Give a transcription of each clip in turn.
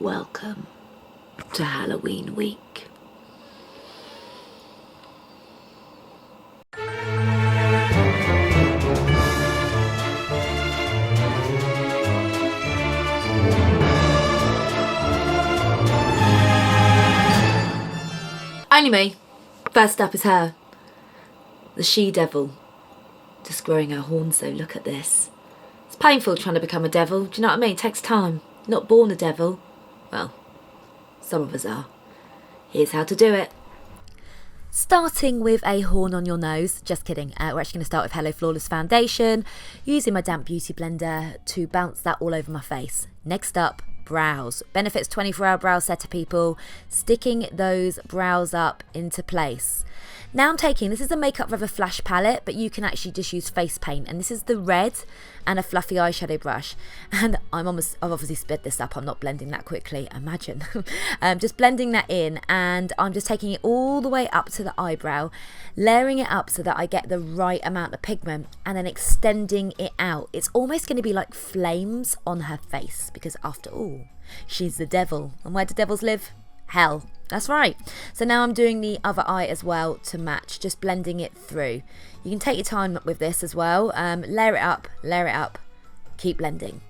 Welcome to Halloween week. Only me. First up is her. The she-devil. Just growing her horns though, look at this. It's painful trying to become a devil, do you know what I mean? It takes time. Not born a devil. Well, some of us are. Here's how to do it. Starting with a horn on your nose. Just kidding. We're actually going to start with Hello Flawless Foundation, using my damp beauty blender to bounce that all over my face. Next up, brows. Benefits 24-hour brow setter, people. Sticking those brows up into place. Now I'm taking, this is a Makeup Forever Flash palette, but you can actually just use face paint. And this is the red and a fluffy eyeshadow brush. And I've obviously sped this up. I'm not blending that quickly, imagine. Just blending that in, and I'm just taking it all the way up to the eyebrow, layering it up so that I get the right amount of pigment, and then extending it out. It's almost going to be like flames on her face, because after all, she's the devil. And where do devils live? Hell. That's right. So now I'm doing the other eye as well to match, just blending it through. You can take your time with this as well. Layer it up, keep blending.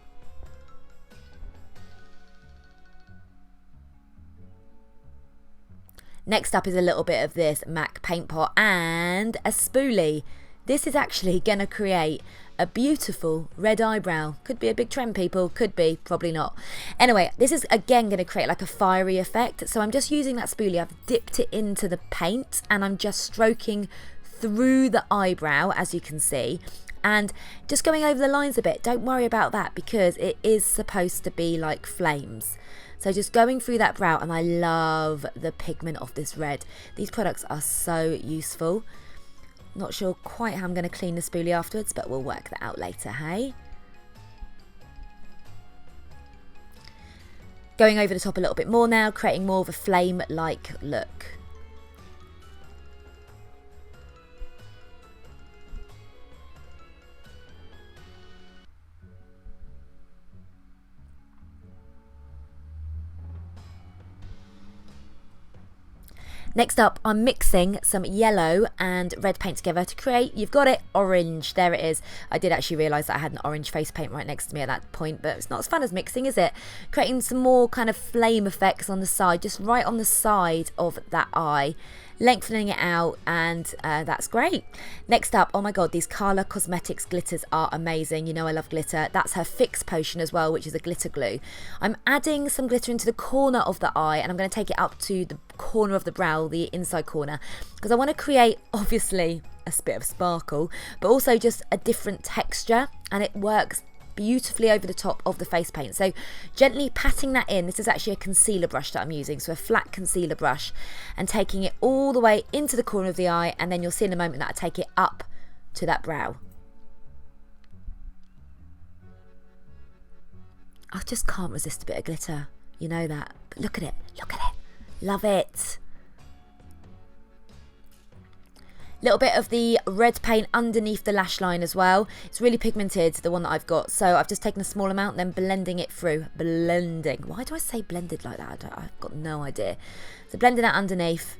Next up is a little bit of this MAC paint pot and a spoolie. This is actually going to create a beautiful red eyebrow. Could be a big trend, people. Could be, probably not. Anyway, this is again going to create like a fiery effect. So I'm just using that spoolie. I've dipped it into the paint and I'm just stroking through the eyebrow, as you can see, and just going over the lines a bit. Don't worry about that because it is supposed to be like flames. So just going through that brow, and I love the pigment of this red. These products are so useful. Not sure quite how I'm going to clean the spoolie afterwards, but we'll work that out later, hey? Going over the top a little bit more now, creating more of a flame-like look. Next up, I'm mixing some yellow and red paint together to create, you've got it, orange. There it is. I did actually realise that I had an orange face paint right next to me at that point, but it's not as fun as mixing, is it? Creating some more kind of flame effects on the side, just right on the side of that eye. Lengthening it out, and that's great. Next up, oh my god, these Karla Cosmetics glitters are amazing. You know I love glitter. That's her Fix Potion as well, which is a glitter glue. I'm adding some glitter into the corner of the eye, and I'm going to take it up to the corner of the brow, the inside corner, because I want to create, obviously, a bit of sparkle, but also just a different texture, and it works beautifully over the top of the face paint. So gently patting that in. This is actually a concealer brush that I'm using, so a flat concealer brush, and taking it all the way into the corner of the eye, and then you'll see in a moment that I take it up to that brow. I just can't resist a bit of glitter, you know that, but look at it, love it. Little bit of the red paint underneath the lash line as well. It's really pigmented, the one that I've got. So I've just taken a small amount, then blending it through. Blending. Why do I say blended like that? I've got no idea. So blending that underneath,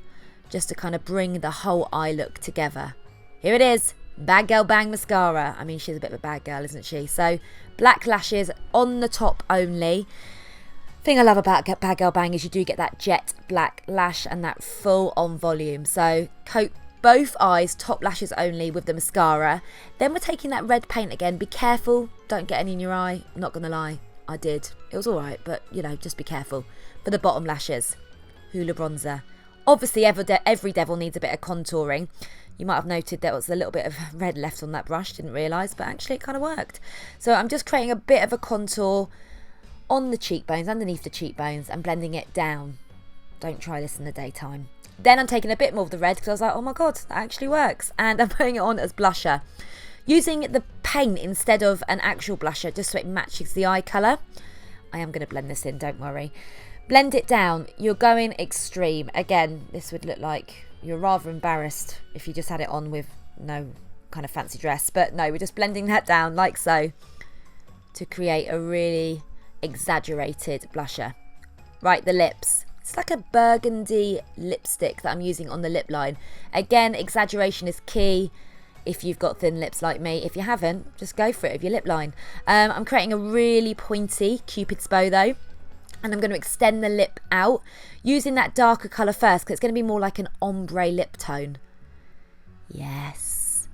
just to kind of bring the whole eye look together. Here it is. Bad Girl Bang mascara. I mean, she's a bit of a bad girl, isn't she? So black lashes on the top only. Thing I love about Bad Girl Bang is you do get that jet black lash and that full on volume. So coat both eyes, top lashes only with the mascara. Then we're taking that red paint again. Be careful, don't get any in your eye. I'm not gonna lie, I did. It was alright, but you know, just be careful. For the bottom lashes, Hoola bronzer. Obviously every devil needs a bit of contouring. You might have noted there was a little bit of red left on that brush, didn't realise, but actually it kind of worked. So I'm just creating a bit of a contour on the cheekbones, underneath the cheekbones, and blending it down. Don't try this in the daytime. Then I'm taking a bit more of the red because I was like, oh my god, that actually works. And I'm putting it on as blusher. Using the paint instead of an actual blusher just so it matches the eye colour. I am going to blend this in, don't worry. Blend it down. You're going extreme. Again, this would look like you're rather embarrassed if you just had it on with no kind of fancy dress. But no, we're just blending that down like so to create a really exaggerated blusher. Right, the lips. It's like a burgundy lipstick that I'm using on the lip line. Again, exaggeration is key if you've got thin lips like me. If you haven't, just go for it with your lip line. I'm creating a really pointy Cupid's bow though. And I'm going to extend the lip out using that darker colour first, because it's going to be more like an ombre lip tone. Yes.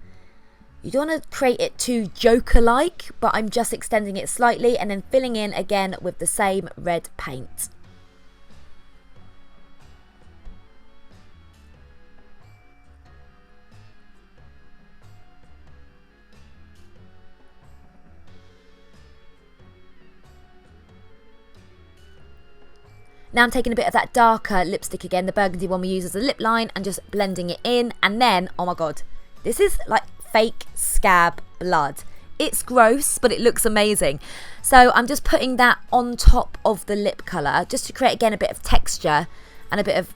You don't want to create it too Joker-like, but I'm just extending it slightly and then filling in again with the same red paint. Now I'm taking a bit of that darker lipstick again, the burgundy one we use as a lip line, and just blending it in. And then, oh my god, this is like fake Scab blood. It's gross, but it looks amazing. So I'm just putting that on top of the lip colour, just to create again a bit of texture and a bit of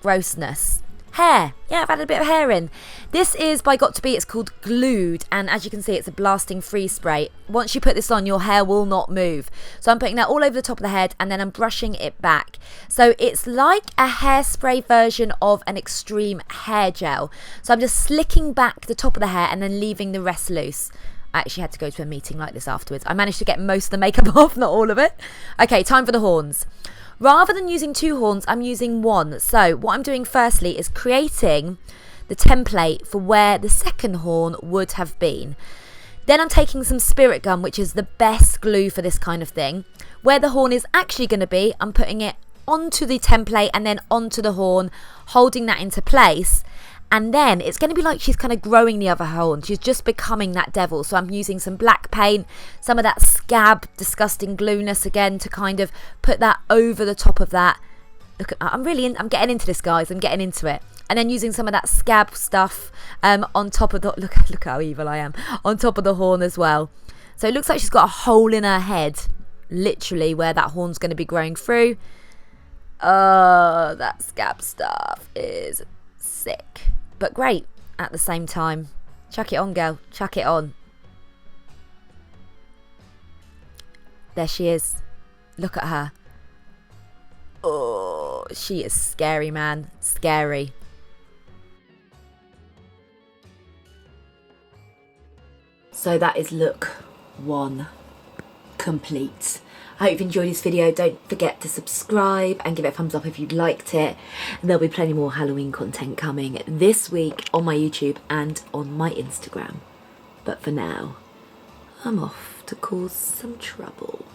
grossness. Hair. Yeah, I've added a bit of hair in. This is by Got2b. It's called Glued, and as you can see, it's a blasting freeze spray. Once you put this on, your hair will not move. So I'm putting that all over the top of the head, and then I'm brushing it back. So it's like a hairspray version of an extreme hair gel. So I'm just slicking back the top of the hair and then leaving the rest loose. I actually had to go to a meeting like this afterwards. I managed to get most of the makeup off, not all of it. Okay, time for the horns. Rather than using 2 horns, I'm using 1. So what I'm doing firstly is creating the template for where the second horn would have been. Then I'm taking some spirit gum, which is the best glue for this kind of thing. Where the horn is actually going to be, I'm putting it onto the template and then onto the horn, holding that into place. And then it's going to be like she's kind of growing the other horn. She's just becoming that devil. So I'm using some black paint, some of that Scab disgusting glueness again to kind of put that over the top of that. Look, I'm getting into this, guys. I'm getting into it. And then using some of that Scab stuff on top of the, look how evil I am, on top of the horn as well. So it looks like she's got a hole in her head, literally, where that horn's going to be growing through. Oh, that Scab stuff is sick. But great at the same time. Chuck it on, girl. Chuck it on. There she is. Look at her. Oh, she is scary, man. Scary. So that is look 1 complete. I hope you've enjoyed this video. Don't forget to subscribe and give it a thumbs up if you liked it. And there'll be plenty more Halloween content coming this week on my YouTube and on my Instagram. But for now, I'm off to cause some trouble.